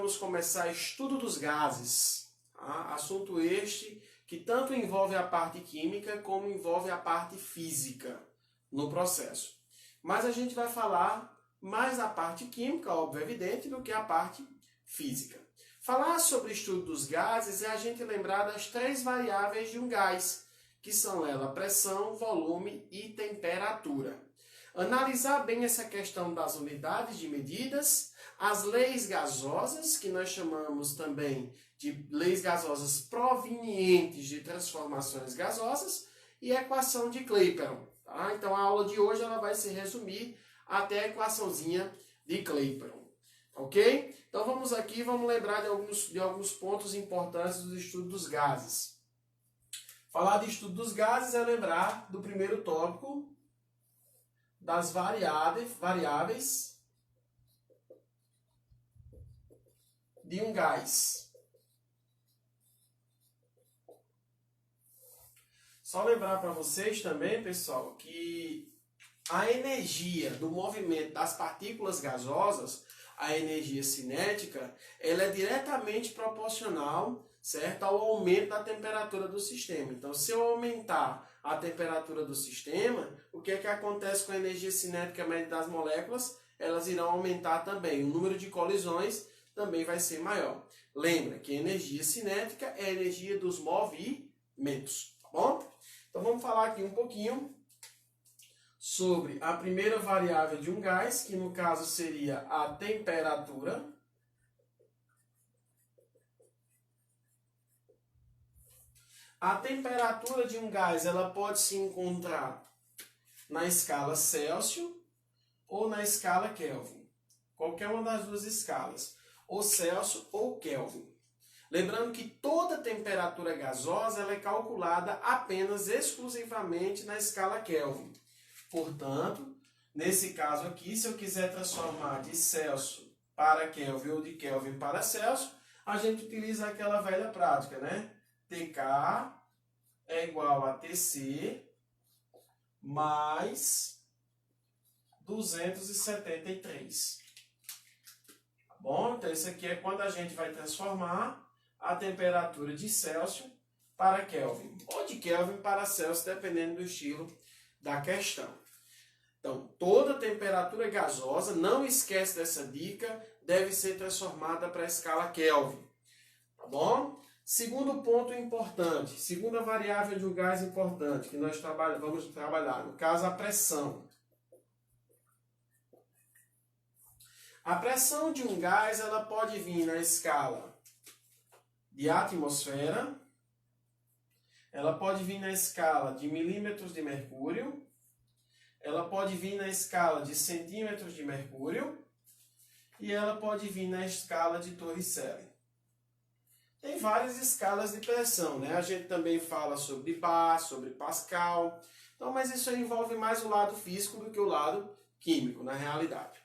vamos começar estudo dos gases. Tá? Assunto este que tanto envolve a parte química como envolve a parte física no processo. Mas a gente vai falar mais da parte química, óbvio, evidente, do que a parte física. Falar sobre o estudo dos gases é a gente lembrar das 3 variáveis de um gás, que são ela pressão, volume e temperatura. Analisar bem essa questão das unidades de medidas, as leis gasosas, que nós chamamos também de leis gasosas provenientes de transformações gasosas, e a equação de Clapeyron. Tá? Então a aula de hoje ela vai se resumir até a equaçãozinha de Clapeyron. Ok? Então vamos aqui, vamos lembrar de alguns pontos importantes do estudo dos gases. Falar de estudo dos gases é lembrar do primeiro tópico, das variáveis de um gás. Só lembrar para vocês também, pessoal, que a energia do movimento das partículas gasosas, a energia cinética, ela é diretamente proporcional, certo, ao aumento da temperatura do sistema. Então, se eu aumentar a temperatura do sistema, o que é que acontece com a energia cinética média das moléculas? Elas irão aumentar também. O número de colisões também vai ser maior. Lembra que energia cinética é a energia dos movimentos, tá bom? Então, vamos falar aqui um pouquinho sobre a primeira variável de um gás, que no caso seria a temperatura. A temperatura de um gás ela pode se encontrar na escala Celsius ou na escala Kelvin. Qualquer uma das duas escalas, ou Celsius ou Kelvin. Lembrando que toda temperatura gasosa ela é calculada apenas exclusivamente na escala Kelvin. Portanto, nesse caso aqui, se eu quiser transformar de Celsius para Kelvin ou de Kelvin para Celsius, a gente utiliza aquela velha prática, né? TK é igual a TC mais 273. Tá bom? Então, isso aqui é quando a gente vai transformar a temperatura de Celsius para Kelvin, ou de Kelvin para Celsius, dependendo do estilo da questão. Então, toda temperatura gasosa, não esquece dessa dica, deve ser transformada para a escala Kelvin. Tá bom? Segundo ponto importante, segunda variável de um gás importante que nós vamos trabalhar, no caso a pressão. A pressão de um gás ela pode vir na escala de atmosfera, ela pode vir na escala de milímetros de mercúrio, ela pode vir na escala de centímetros de mercúrio e ela pode vir na escala de Torricelli. Tem várias escalas de pressão, né? A gente também fala sobre bar, sobre Pascal. Então, mas isso aí envolve mais o lado físico do que o lado químico, na realidade.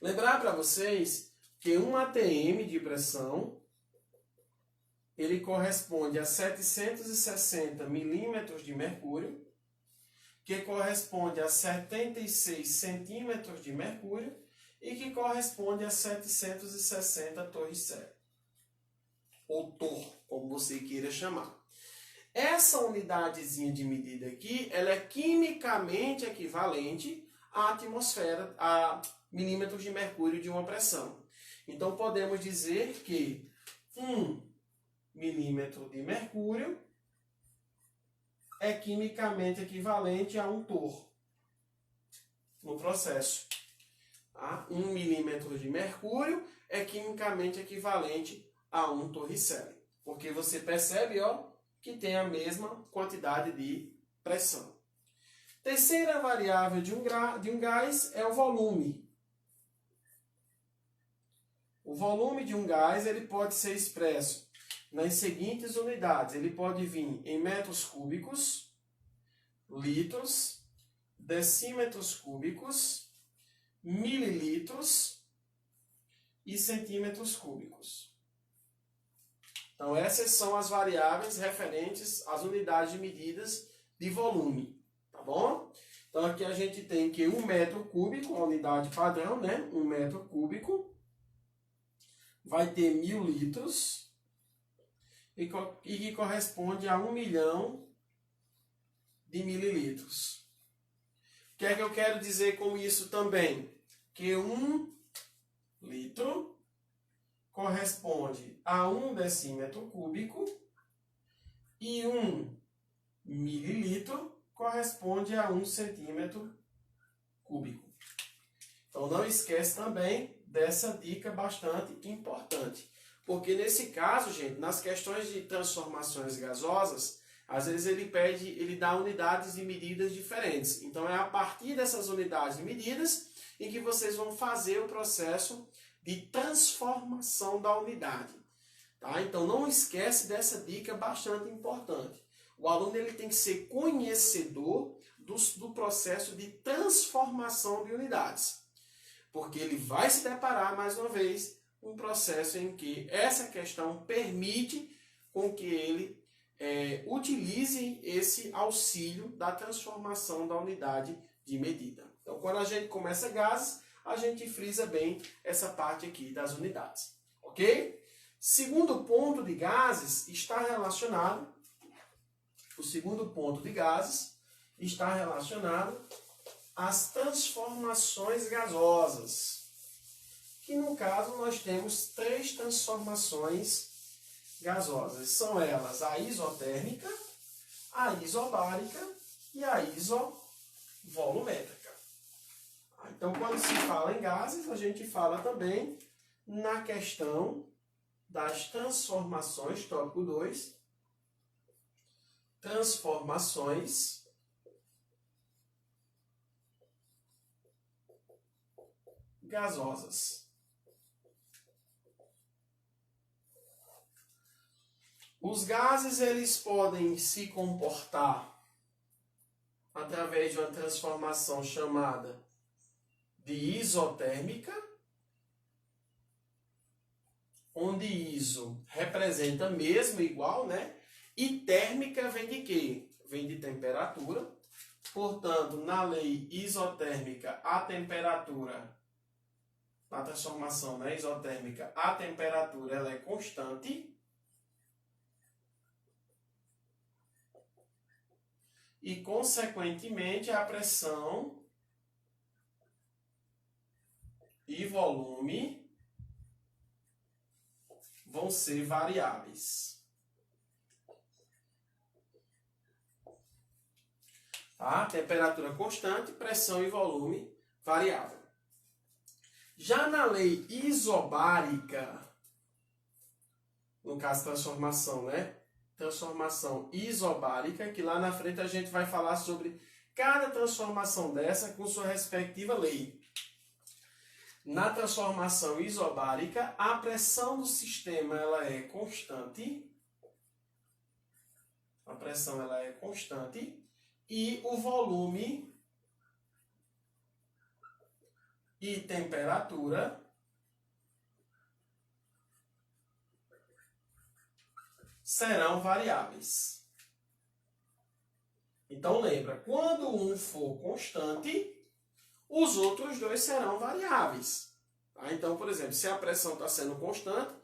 Lembrar para vocês que um atm de pressão, ele corresponde a 760 milímetros de mercúrio, que corresponde a 76 centímetros de mercúrio e que corresponde a 760 Torricelli. Ou torr, como você queira chamar. Essa unidadezinha de medida aqui, ela é quimicamente equivalente à atmosfera, a milímetros de mercúrio de uma pressão. Então, podemos dizer que 1 milímetro de mercúrio é quimicamente equivalente a um torr no processo. Tá? 1 milímetro de mercúrio é quimicamente equivalente a um Torricelli. Porque você percebe, ó, que tem a mesma quantidade de pressão. Terceira variável de um gás é o volume. O volume de um gás ele pode ser expresso nas seguintes unidades. Ele pode vir em metros cúbicos, litros, decímetros cúbicos, mililitros e centímetros cúbicos. Então, essas são as variáveis referentes às unidades de medidas de volume, tá bom? Então, aqui a gente tem que 1 metro cúbico, a unidade padrão, né? 1 metro cúbico, vai ter 1000 litros e que corresponde a 1 milhão de mililitros. O que é que eu quero dizer com isso também? Que 1 litro corresponde a 1 decímetro cúbico e 1 mililitro corresponde a 1 centímetro cúbico. Então não esquece também dessa dica bastante importante. Porque nesse caso, gente, nas questões de transformações gasosas, às vezes ele dá unidades de medidas diferentes. Então é a partir dessas unidades de medidas em que vocês vão fazer o processo de transformação da unidade. Tá? Então não esquece dessa dica bastante importante. O aluno ele tem que ser conhecedor do processo de transformação de unidades. Porque ele vai se deparar, mais uma vez, com um processo em que essa questão permite com que ele utilize esse auxílio da transformação da unidade de medida. Então, quando a gente começa gases, a gente frisa bem essa parte aqui das unidades. Ok? Segundo ponto de gases está relacionado, o segundo ponto de gases está relacionado às transformações gasosas. Que no caso nós temos 3 transformações gasosas. São elas a isotérmica, a isobárica e a isovolumétrica. Então, quando se fala em gases, a gente fala também na questão das transformações, tópico 2, transformações gasosas. Os gases eles podem se comportar através de uma transformação chamada de isotérmica, onde iso representa mesmo, igual, né? E térmica vem de quê? Vem de temperatura. Portanto, na lei isotérmica, a temperatura, na transformação, né, isotérmica, a temperatura ela é constante. E, consequentemente, a pressão e volume vão ser variáveis. Tá? Temperatura constante, pressão e volume variável. Já na lei isobárica, no caso transformação, né? Transformação isobárica, que lá na frente a gente vai falar sobre cada transformação dessa com sua respectiva lei. Na transformação isobárica, a pressão do sistema ela é constante. A pressão ela é constante e o volume e temperatura serão variáveis. Então lembra, quando um for constante, os outros dois serão variáveis. Tá? Então, por exemplo, se a pressão está sendo constante,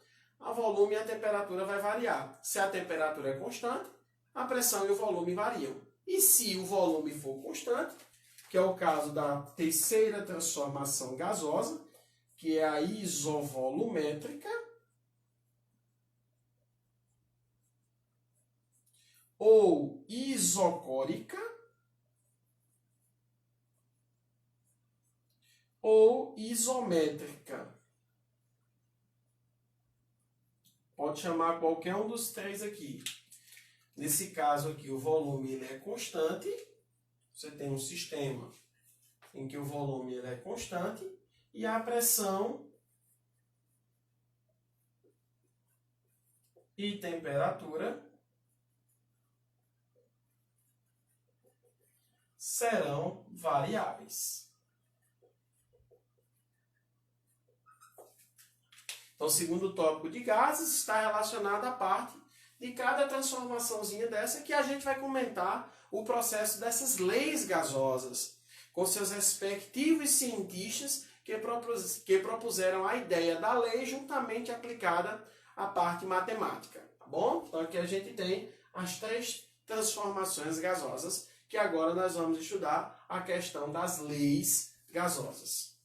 o volume e a temperatura vai variar. Se a temperatura é constante, a pressão e o volume variam. E se o volume for constante, que é o caso da terceira transformação gasosa, que é a isovolumétrica, ou isocórica, ou isométrica. Pode chamar qualquer um dos 3 aqui. Nesse caso aqui, o volume ele é constante. Você tem um sistema em que o volume ele é constante e a pressão e temperatura serão variáveis. Então, o segundo tópico de gases está relacionado à parte de cada transformaçãozinha dessa que a gente vai comentar o processo dessas leis gasosas, com seus respectivos cientistas, que que propuseram a ideia da lei juntamente aplicada à parte matemática, tá bom? Então aqui a gente tem as 3 transformações gasosas, que agora nós vamos estudar a questão das leis gasosas.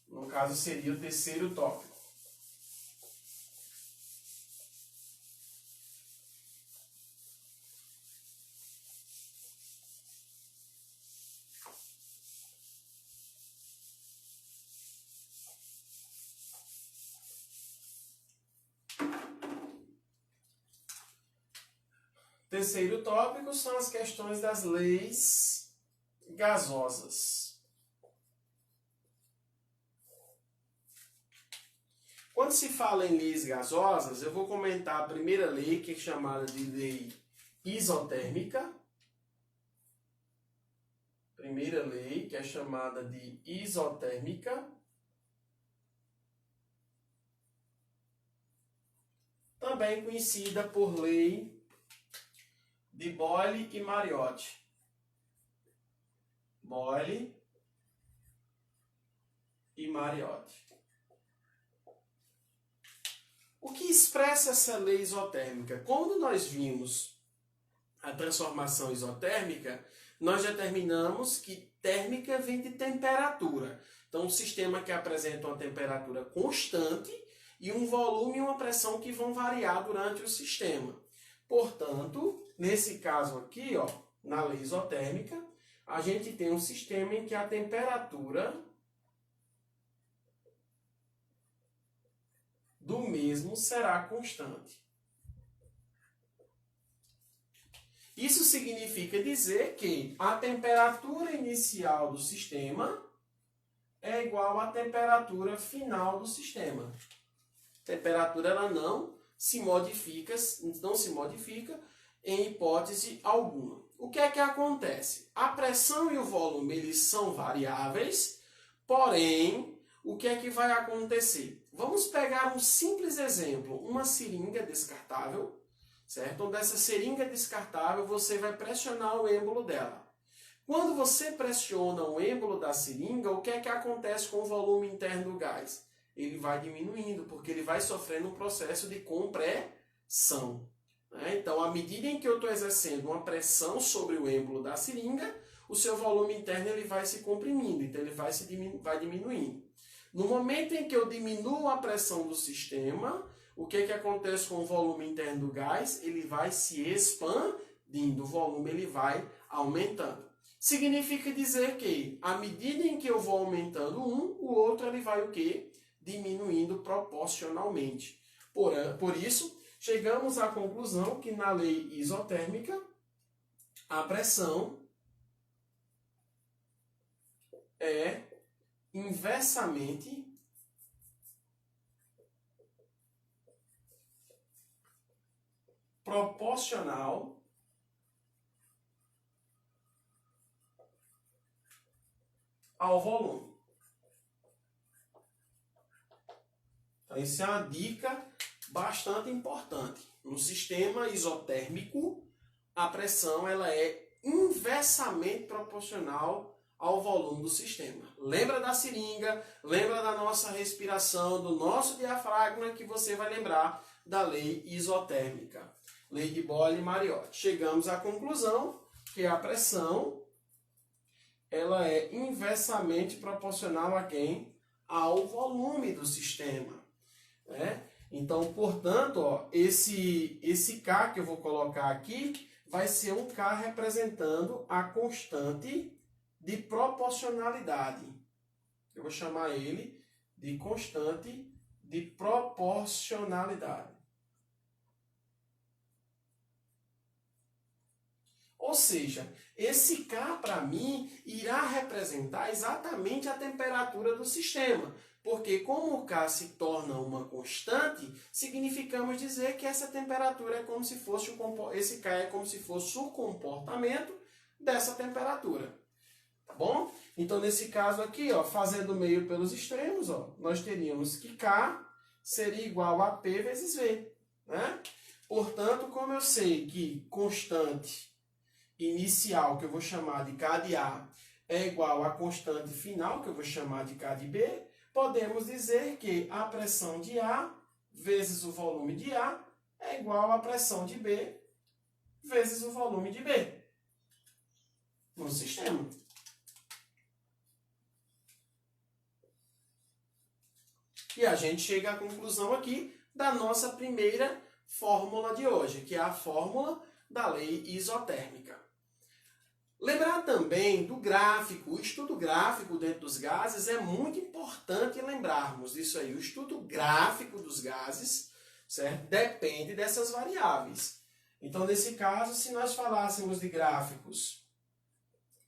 No caso seria o terceiro tópico. Terceiro tópico são as questões das leis gasosas. Quando se fala em leis gasosas, eu vou comentar a primeira lei, que é chamada de lei isotérmica. Primeira lei, que é chamada de isotérmica. Também conhecida por lei de Boyle e Mariotti. Boyle e Mariotti. O que expressa essa lei isotérmica? Quando nós vimos a transformação isotérmica, nós determinamos que térmica vem de temperatura. Então, um sistema que apresenta uma temperatura constante e um volume e uma pressão que vão variar durante o sistema. Portanto, nesse caso aqui, ó, na lei isotérmica, a gente tem um sistema em que a temperatura do mesmo será constante. Isso significa dizer que a temperatura inicial do sistema é igual à temperatura final do sistema. A temperatura ela não se modifica em hipótese alguma. O que é que acontece? A pressão e o volume eles são variáveis, porém, o que é que vai acontecer? Vamos pegar um simples exemplo, uma seringa descartável, certo? Onde essa seringa descartável você vai pressionar o êmbolo dela. Quando você pressiona o êmbolo da seringa, o que é que acontece com o volume interno do gás? Ele vai diminuindo, porque ele vai sofrendo um processo de compressão. Então, à medida em que eu estou exercendo uma pressão sobre o êmbolo da seringa, o seu volume interno ele vai se comprimindo, então ele vai diminuindo. No momento em que eu diminuo a pressão do sistema, o que acontece com o volume interno do gás? Ele vai se expandindo, o volume ele vai aumentando. Significa dizer que, à medida em que eu vou aumentando um, o outro ele vai o quê? Diminuindo proporcionalmente. Por isso, chegamos à conclusão que na lei isotérmica, a pressão é inversamente proporcional ao volume. Então, isso é uma dica bastante importante. No sistema isotérmico, a pressão ela é inversamente proporcional ao volume do sistema. Lembra da seringa, lembra da nossa respiração, do nosso diafragma, que você vai lembrar da lei isotérmica. Lei de Boyle e Mariotti. Chegamos à conclusão que a pressão ela é inversamente proporcional a quem? Ao volume do sistema. Né? Então, portanto, ó, esse K que eu vou colocar aqui vai ser um K representando a constante de proporcionalidade. Eu vou chamar ele de constante de proporcionalidade. Ou seja, esse K para mim irá representar exatamente a temperatura do sistema. Porque como o K se torna uma constante, significamos dizer que essa temperatura é como se fosse esse K é como se fosse o comportamento dessa temperatura. Tá bom? Então, nesse caso aqui, ó, fazendo o meio pelos extremos, ó, nós teríamos que K seria igual a P vezes V. Né? Portanto, como eu sei que constante inicial, que eu vou chamar de K de A, é igual à constante final, que eu vou chamar de K de B, podemos dizer que a pressão de A vezes o volume de A é igual à pressão de B vezes o volume de B no sistema. E a gente chega à conclusão aqui da nossa primeira fórmula de hoje, que é a fórmula da lei isotérmica. Lembrar também do gráfico, o estudo gráfico dentro dos gases é muito importante lembrarmos isso aí. O estudo gráfico dos gases, certo? Depende dessas variáveis. Então, nesse caso, se nós falássemos de gráficos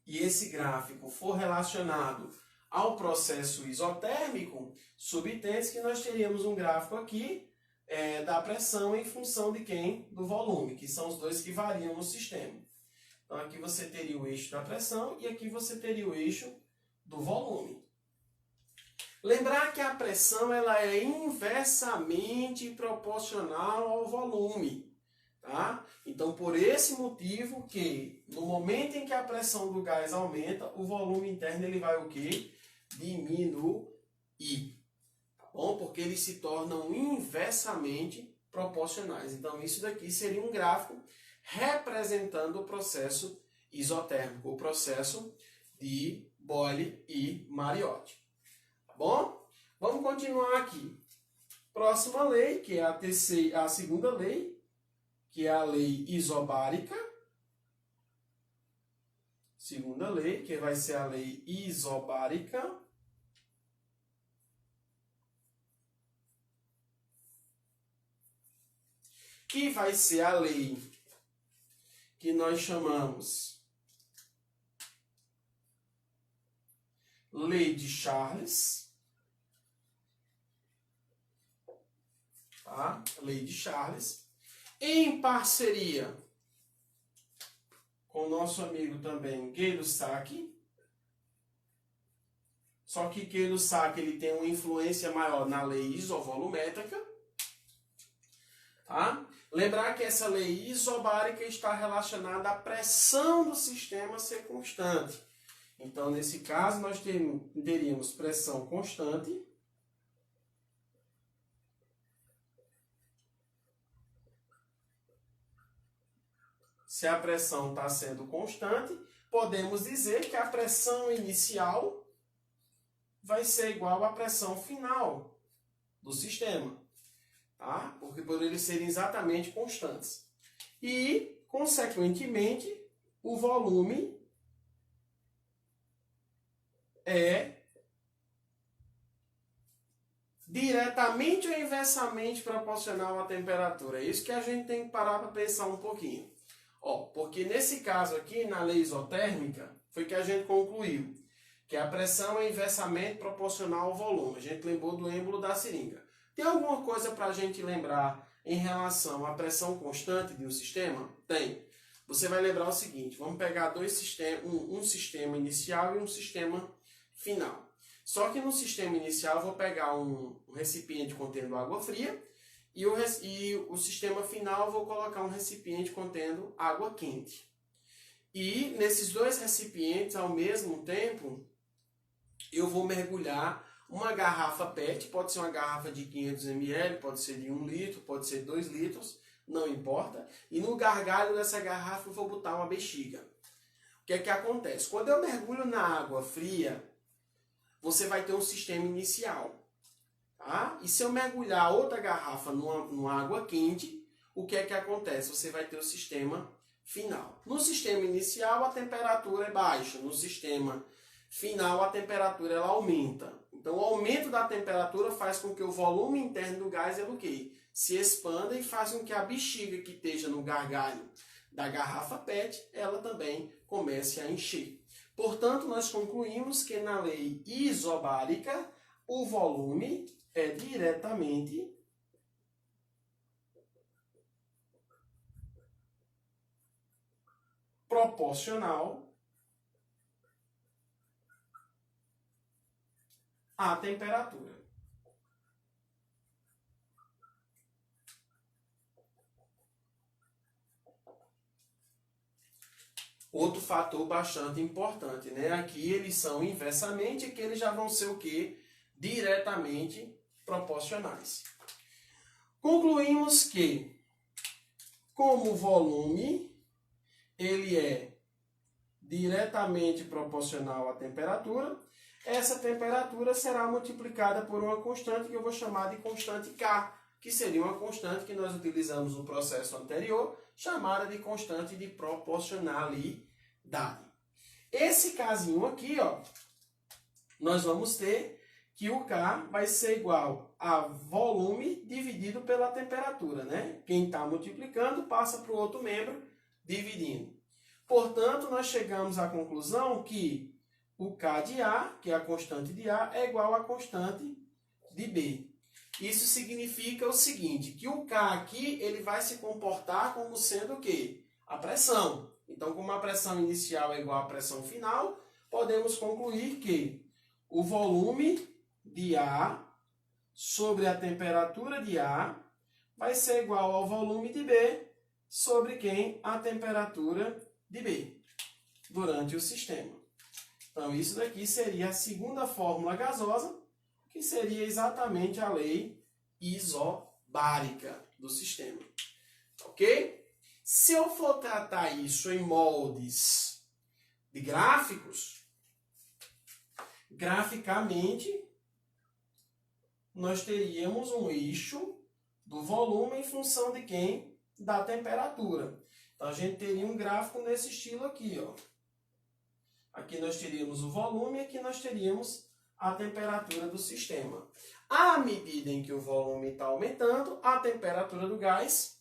e esse gráfico for relacionado ao processo isotérmico, subentende-se que nós teríamos um gráfico aqui da pressão em função de quem? Do volume, que são os dois que variam no sistema. Então, aqui você teria o eixo da pressão e aqui você teria o eixo do volume. Lembrar que a pressão ela é inversamente proporcional ao volume. Tá? Então, por esse motivo que, no momento em que a pressão do gás aumenta, o volume interno ele vai o quê? Diminuir. Tá bom? Porque eles se tornam inversamente proporcionais. Então, isso daqui seria um gráfico representando o processo isotérmico, o processo de Boyle e Mariotti. Tá bom? Vamos continuar aqui. Próxima lei, que é a segunda lei, que é a lei isobárica. Segunda lei, que vai ser a lei isobárica. Que vai ser a lei que nós chamamos Lei de Charles. Tá? Lei de Charles. Em parceria com o nosso amigo também Gay-Lussac. Só que Gay-Lussac ele tem uma influência maior na lei isovolumétrica. Tá? Lembrar que essa lei isobárica está relacionada à pressão do sistema ser constante. Então, nesse caso, nós teríamos pressão constante. Se a pressão está sendo constante, podemos dizer que a pressão inicial vai ser igual à pressão final do sistema. Tá? Porque por eles serem exatamente constantes. E, consequentemente, o volume é diretamente ou inversamente proporcional à temperatura. É isso que a gente tem que parar para pensar um pouquinho. Porque nesse caso aqui, na lei isotérmica, foi que a gente concluiu que a pressão é inversamente proporcional ao volume. A gente lembrou do êmbolo da seringa. Tem alguma coisa para a gente lembrar em relação à pressão constante de um sistema? Tem. Você vai lembrar o seguinte, vamos pegar dois sistemas, um sistema inicial e um sistema final. Só que no sistema inicial eu vou pegar um recipiente contendo água fria e o sistema final eu vou colocar um recipiente contendo água quente. E nesses dois recipientes, ao mesmo tempo, eu vou mergulhar uma garrafa PET, pode ser uma garrafa de 500 ml, pode ser de 1 litro, pode ser 2 litros, não importa. E no gargalho dessa garrafa eu vou botar uma bexiga. O que é que acontece? Quando eu mergulho na água fria, você vai ter um sistema inicial. Tá? E se eu mergulhar outra garrafa numa água quente, o que é que acontece? Você vai ter o sistema final. No sistema inicial, a temperatura é baixa. No sistema final, a temperatura ela aumenta. Então, o aumento da temperatura faz com que o volume interno do gás o quê? Se expanda e faz com que a bexiga que esteja no gargalho da garrafa PET, ela também comece a encher. Portanto, nós concluímos que na lei isobárica, o volume é diretamente proporcional à temperatura. Outro fator bastante importante, né? Aqui eles são inversamente, que eles já vão ser o quê? Diretamente proporcionais. Concluímos que, como o volume ele é diretamente proporcional à temperatura, essa temperatura será multiplicada por uma constante que eu vou chamar de constante K, que seria uma constante que nós utilizamos no processo anterior, chamada de constante de proporcionalidade. Esse casinho aqui, ó, nós vamos ter que o K vai ser igual a volume dividido pela temperatura, né? Quem está multiplicando passa para o outro membro dividindo. Portanto, nós chegamos à conclusão que o K de A, que é a constante de A, é igual à constante de B. Isso significa o seguinte, que o K aqui ele vai se comportar como sendo o quê? A pressão. Então, como a pressão inicial é igual à pressão final, podemos concluir que o volume de A sobre a temperatura de A vai ser igual ao volume de B sobre quem? A temperatura de B durante o sistema. Então, isso daqui seria a segunda fórmula gasosa, que seria exatamente a lei isobárica do sistema. Ok? Se eu for tratar isso em moldes de gráficos, graficamente, nós teríamos um eixo do volume em função de quem? Da temperatura. Então, a gente teria um gráfico nesse estilo aqui, ó. Aqui nós teríamos o volume e aqui nós teríamos a temperatura do sistema. À medida em que o volume está aumentando, a temperatura do gás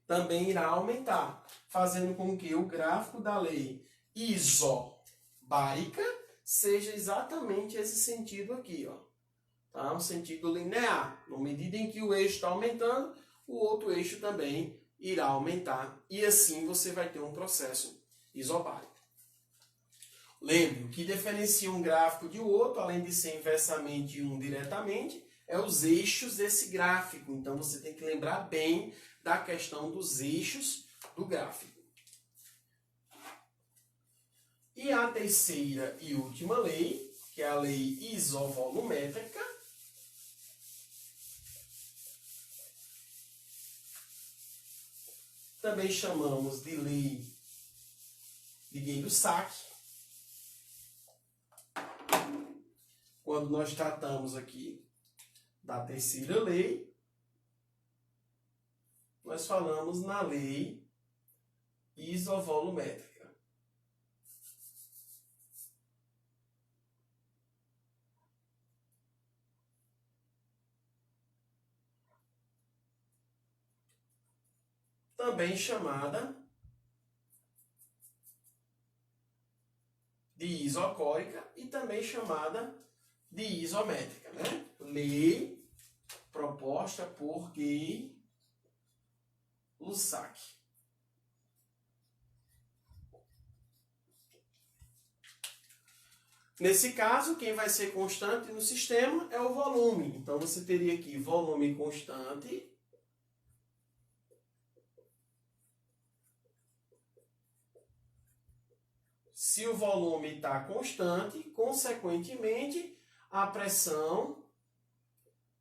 também irá aumentar, fazendo com que o gráfico da lei isobárica seja exatamente esse sentido aqui, ó. Tá? Um sentido linear. Na medida em que o eixo está aumentando, o outro eixo também irá aumentar. E assim você vai ter um processo isobárico. Lembre, o que diferencia um gráfico de outro, além de ser inversamente e um diretamente, é os eixos desse gráfico. Então, você tem que lembrar bem da questão dos eixos do gráfico. E a terceira e última lei, que é a lei isovolumétrica, também chamamos de lei de Gay-Lussac. Quando nós tratamos aqui da terceira lei, nós falamos na lei isovolumétrica. Também chamada de isocórica e também chamada de isométrica, né? Lei proposta por Gay-Lussac. Nesse caso, quem vai ser constante no sistema é o volume. Então, você teria aqui volume constante se o volume está constante, consequentemente, a pressão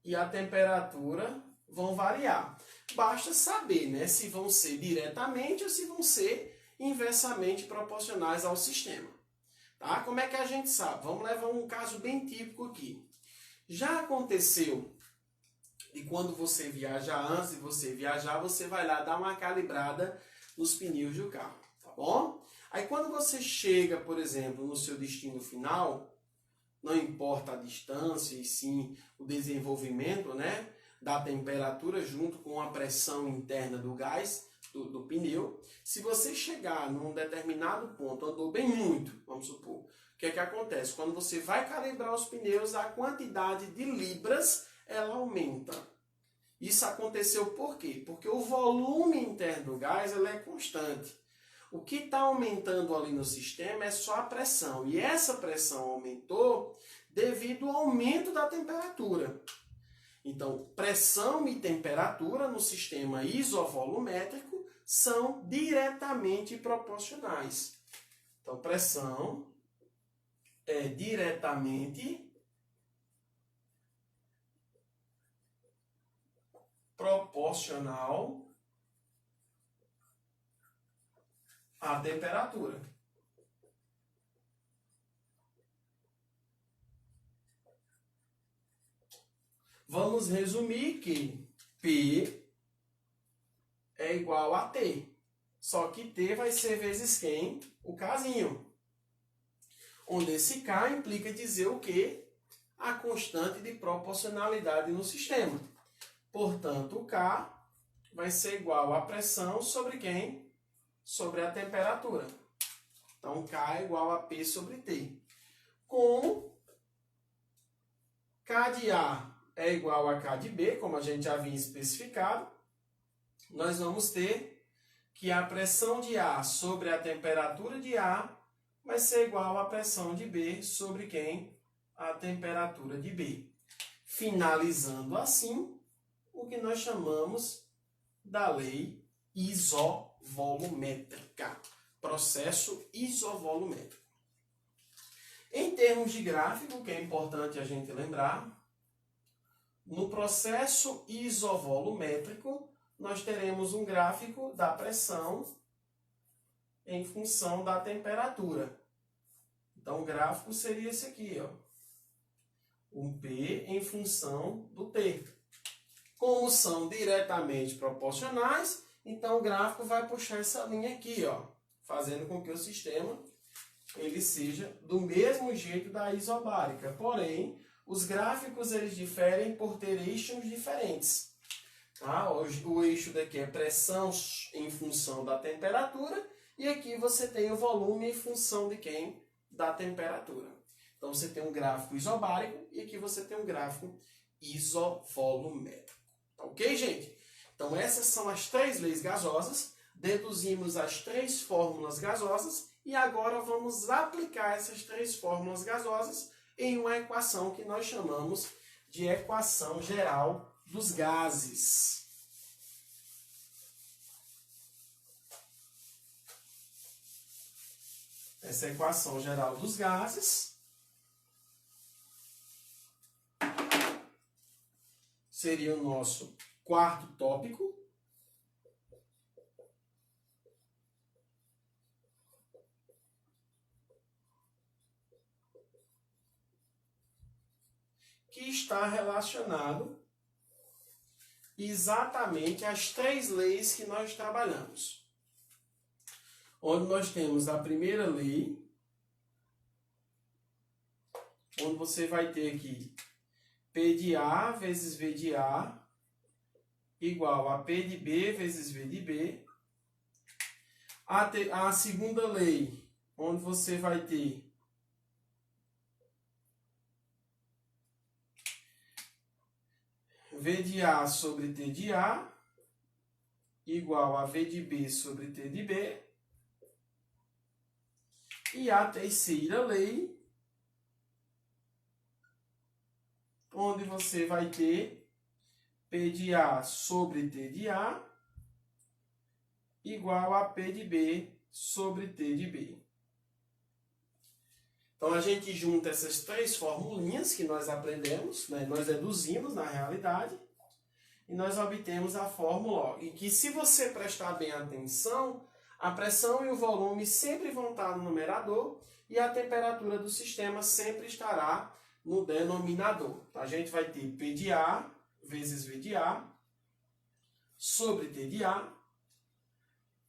e a temperatura vão variar. Basta saber, né, se vão ser diretamente ou se vão ser inversamente proporcionais ao sistema. Tá? Como é que a gente sabe? Vamos levar um caso bem típico aqui. Já aconteceu de quando você viajar, antes de você viajar, você vai lá dar uma calibrada nos pneus do carro, tá bom? Aí quando você chega, por exemplo, no seu destino final, não importa a distância e sim o desenvolvimento, né, da temperatura junto com a pressão interna do gás, do pneu. Se você chegar num determinado ponto, andou bem muito, vamos supor, o que é que acontece? Quando você vai calibrar os pneus, a quantidade de libras ela aumenta. Isso aconteceu por quê? Porque o volume interno do gás ela é constante. O que está aumentando ali no sistema é só a pressão. E essa pressão aumentou devido ao aumento da temperatura. Então, pressão e temperatura no sistema isovolumétrico são diretamente proporcionais. Então, pressão é diretamente proporcional à temperatura. Vamos resumir que P é igual a T. Só que T vai ser vezes quem? O Kzinho. Onde esse K implica dizer o quê? A constante de proporcionalidade no sistema. Portanto, o K vai ser igual a pressão sobre quem? Sobre a temperatura. Então, K é igual a P sobre T. Com K de A é igual a K de B, como a gente já havia especificado, nós vamos ter que a pressão de A sobre a temperatura de A vai ser igual à pressão de B sobre quem? A temperatura de B. Finalizando assim o que nós chamamos da lei isovolumétrica, processo isovolumétrico. Em termos de gráfico, que é importante a gente lembrar, no processo isovolumétrico, nós teremos um gráfico da pressão em função da temperatura. Então, o gráfico seria esse aqui, ó. O P em função do T. Como são diretamente proporcionais, então o gráfico vai puxar essa linha aqui, ó, fazendo com que o sistema ele seja do mesmo jeito da isobárica. Porém, os gráficos eles diferem por ter eixos diferentes. Tá? O eixo daqui é pressão em função da temperatura e aqui você tem o volume em função de quem? Da temperatura. Então você tem um gráfico isobárico e aqui você tem um gráfico isovolumétrico. Tá ok, gente? Então essas são as 3 leis gasosas, deduzimos as 3 fórmulas gasosas e agora vamos aplicar essas 3 fórmulas gasosas em uma equação que nós chamamos de equação geral dos gases. Essa equação geral dos gases seria o nosso quarto tópico. Que está relacionado exatamente às 3 leis que nós trabalhamos. Onde nós temos a primeira lei, onde você vai ter aqui P de A vezes V de A igual a P de B vezes V de B. A segunda lei, onde você vai ter V de A sobre T de A igual a V de B sobre T de B. E a terceira lei, onde você vai ter P de A sobre T de A igual a P de B sobre T de B. Então, a gente junta essas 3 formulinhas que nós aprendemos, né? Nós deduzimos na realidade, e nós obtemos a fórmula, em que se você prestar bem atenção, a pressão e o volume sempre vão estar no numerador e a temperatura do sistema sempre estará no denominador. A gente vai ter P de A vezes V de A sobre T de A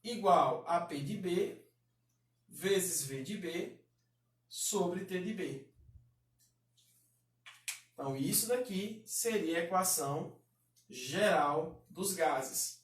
igual a P de B vezes V de B sobre T de B. Então, isso daqui seria a equação geral dos gases.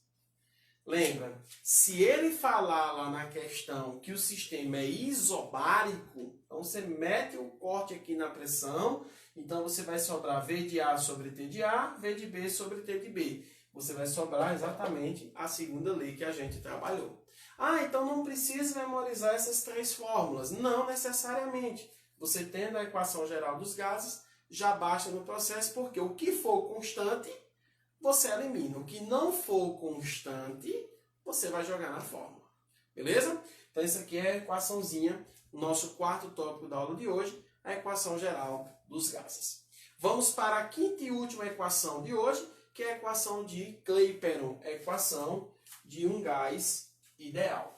Lembra, se ele falar lá na questão que o sistema é isobárico, então você mete o corte aqui na pressão, então você vai sobrar V de A sobre T de A, V de B sobre T de B. Você vai sobrar exatamente a segunda lei que a gente trabalhou. Ah, então não precisa memorizar essas 3 fórmulas. Não necessariamente. Você tendo a equação geral dos gases, já basta no processo, porque o que for constante, você elimina. O que não for constante, você vai jogar na fórmula. Beleza? Então, essa aqui é a equaçãozinha nosso quarto tópico da aula de hoje, a equação geral dos gases. Vamos para a quinta e última equação de hoje, que é a equação de Clapeyron, a equação de um gás ideal.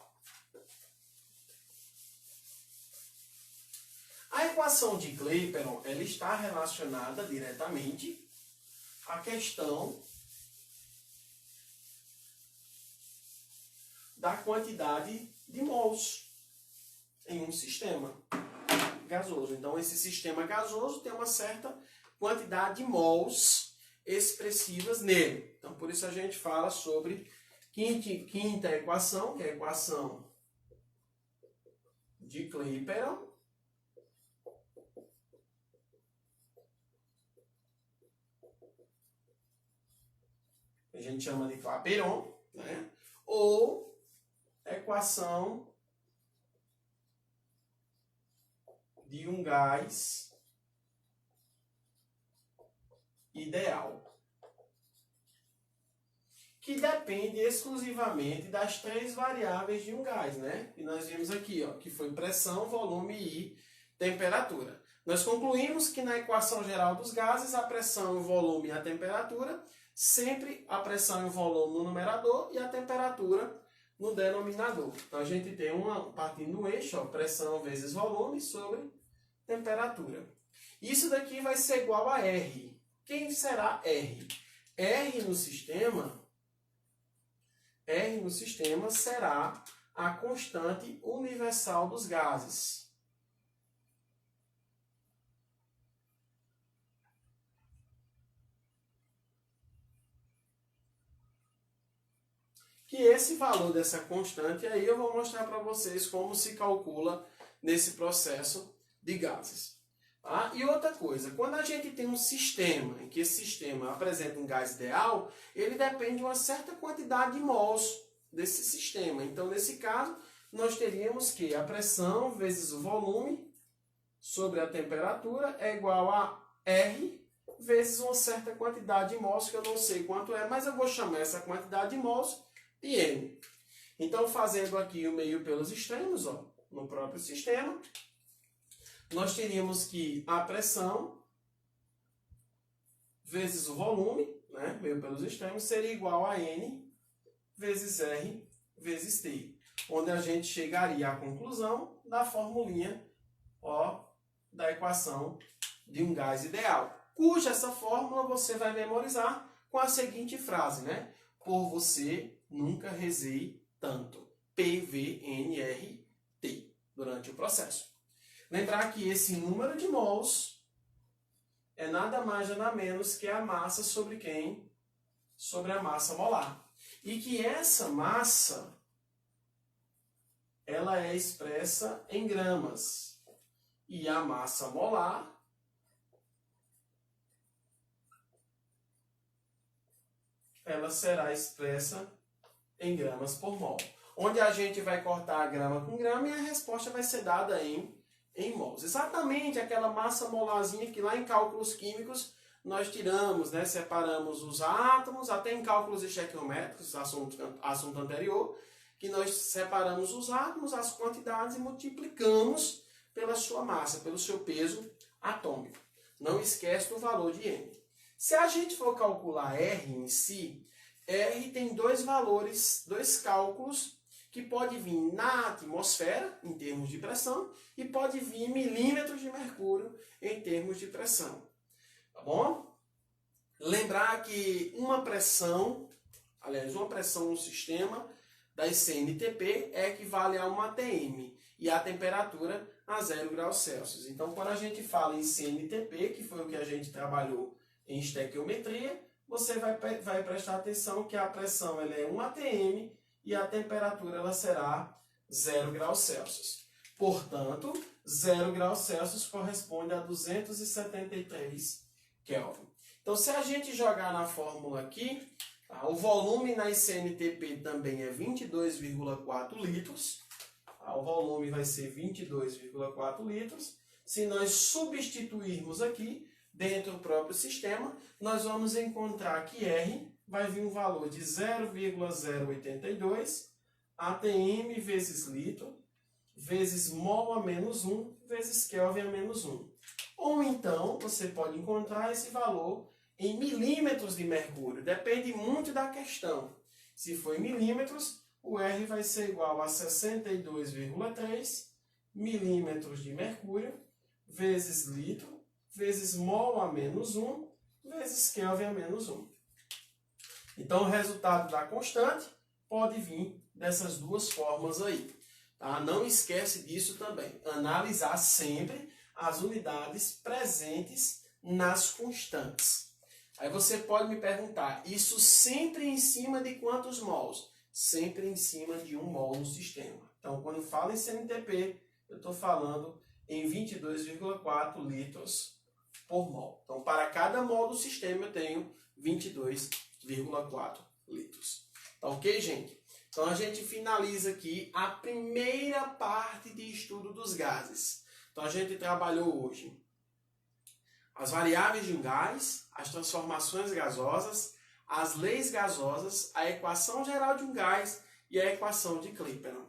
A equação de Clapeyron, ela está relacionada diretamente à questão da quantidade de mols em um sistema gasoso. Então, esse sistema gasoso tem uma certa quantidade de mols expressivas nele. Então, por isso a gente fala sobre quinta equação, que é a equação de Clapeyron. A gente chama de Clapeyron, né? Ou equação de um gás ideal, que depende exclusivamente das três variáveis de um gás, né? E nós vimos aqui, ó, que foi pressão, volume e temperatura. Nós concluímos que na equação geral dos gases, a pressão, o volume e a temperatura, sempre a pressão e o volume no numerador e a temperatura no denominador. Então a gente tem partindo do eixo, ó, pressão vezes volume sobre temperatura. Isso daqui vai ser igual a R. Quem será R? R no sistema será a constante universal dos gases. Que esse valor dessa constante, aí eu vou mostrar para vocês como se calcula nesse processo de gases. Tá? E outra coisa, quando a gente tem um sistema, em que esse sistema apresenta um gás ideal, ele depende de uma certa quantidade de mols desse sistema. Então, nesse caso, nós teríamos que a pressão vezes o volume sobre a temperatura é igual a R vezes uma certa quantidade de mols, que eu não sei quanto é, mas eu vou chamar essa quantidade de mols de N. Então, fazendo aqui o meio pelos extremos, ó, no próprio sistema, nós teríamos que a pressão vezes o volume, né, meio pelos extremos, seria igual a N vezes R vezes T, onde a gente chegaria à conclusão da formulinha, ó, da equação de um gás ideal, cuja essa fórmula você vai memorizar com a seguinte frase, né? Por você nunca rezei tanto. PVNRT, durante o processo. Lembrar que esse número de mols é nada mais nada menos que a massa sobre quem? Sobre a massa molar. E que essa massa, ela é expressa em gramas. E a massa molar ela será expressa em gramas por mol. Onde a gente vai cortar a grama com grama e a resposta vai ser dada em mols. Exatamente aquela massa molarzinha que lá em cálculos químicos nós tiramos, né, separamos os átomos, até em cálculos estequiométricos, assunto anterior, que nós separamos os átomos, as quantidades e multiplicamos pela sua massa, pelo seu peso atômico. Não esquece do valor de N. Se a gente for calcular R em si, R tem dois valores, dois cálculos, que pode vir na atmosfera, em termos de pressão, e pode vir em milímetros de mercúrio, em termos de pressão. Tá bom? Lembrar que uma pressão no sistema da CNTP equivale a 1 atm, e a temperatura a 0 graus Celsius. Então, quando a gente fala em CNTP, que foi o que a gente trabalhou em estequiometria, você vai prestar atenção que a pressão ela é 1 atm e a temperatura ela será 0 graus Celsius. Portanto, 0 graus Celsius corresponde a 273 Kelvin. Então, se a gente jogar na fórmula aqui, tá, o volume na CNTP também é 22,4 litros. Tá, o volume vai ser 22,4 litros. Se nós substituirmos aqui, dentro do próprio sistema, nós vamos encontrar que R vai vir um valor de 0,082 atm vezes litro, vezes mol a menos 1 vezes Kelvin a menos 1. Ou então, você pode encontrar esse valor em milímetros de mercúrio. Depende muito da questão. Se for em milímetros, o R vai ser igual a 62,3 milímetros de mercúrio vezes litro vezes mol a menos 1 vezes Kelvin a menos 1. Então, o resultado da constante pode vir dessas duas formas aí. Tá? Não esquece disso também. Analisar sempre as unidades presentes nas constantes. Aí você pode me perguntar, isso sempre em cima de quantos mols? Sempre em cima de 1 mol no sistema. Então, quando eu falo em CNTP, eu estou falando em 22,4 litros por mol. Então, para cada mol do sistema, eu tenho 22,4 litros. Tá ok, gente? Então, a gente finaliza aqui a primeira parte de estudo dos gases. Então, a gente trabalhou hoje as variáveis de um gás, as transformações gasosas, as leis gasosas, a equação geral de um gás e a equação de Clapeyron.